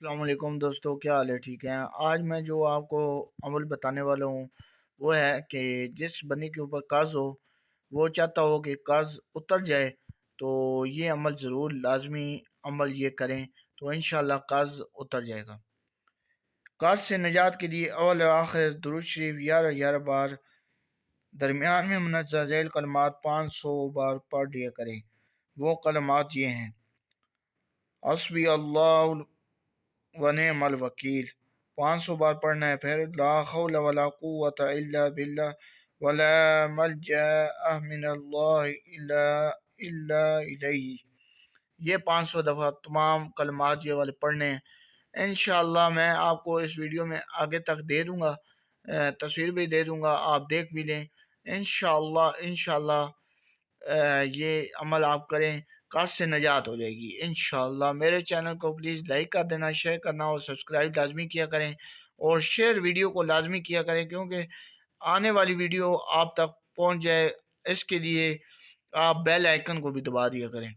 السلام علیکم دوستو، کیا حال ہے؟ ٹھیک ہے؟ آج میں جو آپ کو عمل بتانے والا ہوں وہ ہے کہ جس بندے کے اوپر قرض ہو، وہ چاہتا ہو کہ قرض اتر جائے، تو یہ عمل ضرور لازمی عمل یہ کریں تو انشاءاللہ قرض اتر جائے گا۔ قرض سے نجات کے لیے اول و آخر درود شریف 11 بار درمیان میں منزل ذیل کلمات 500 بار پڑھ لیا کریں۔ وہ کلمات یہ ہیں: حسبی اللہ ونعم الوکیل، 500 بار پڑھنا ہے۔ پھر لا حول ولا قوت الا باللہ ولا ملجا من اللہ الا الیہ، یہ 500 دفعہ تمام کلمات یہ والے پڑھنے ہیں۔ انشاءاللہ میں آپ کو اس ویڈیو میں آگے تک دے دوں گا، تصویر بھی دے دوں گا، آپ دیکھ بھی لیں۔ انشاءاللہ یہ عمل آپ کریں، قرض سے نجات ہو جائے گی انشاءاللہ۔ میرے چینل کو پلیز لائک کر دینا، شیئر کرنا اور سبسکرائب لازمی کیا کریں، اور شیئر ویڈیو کو لازمی کیا کریں کیونکہ آنے والی ویڈیو آپ تک پہنچ جائے، اس کے لیے آپ بیل آئیکن کو بھی دبا دیا کریں۔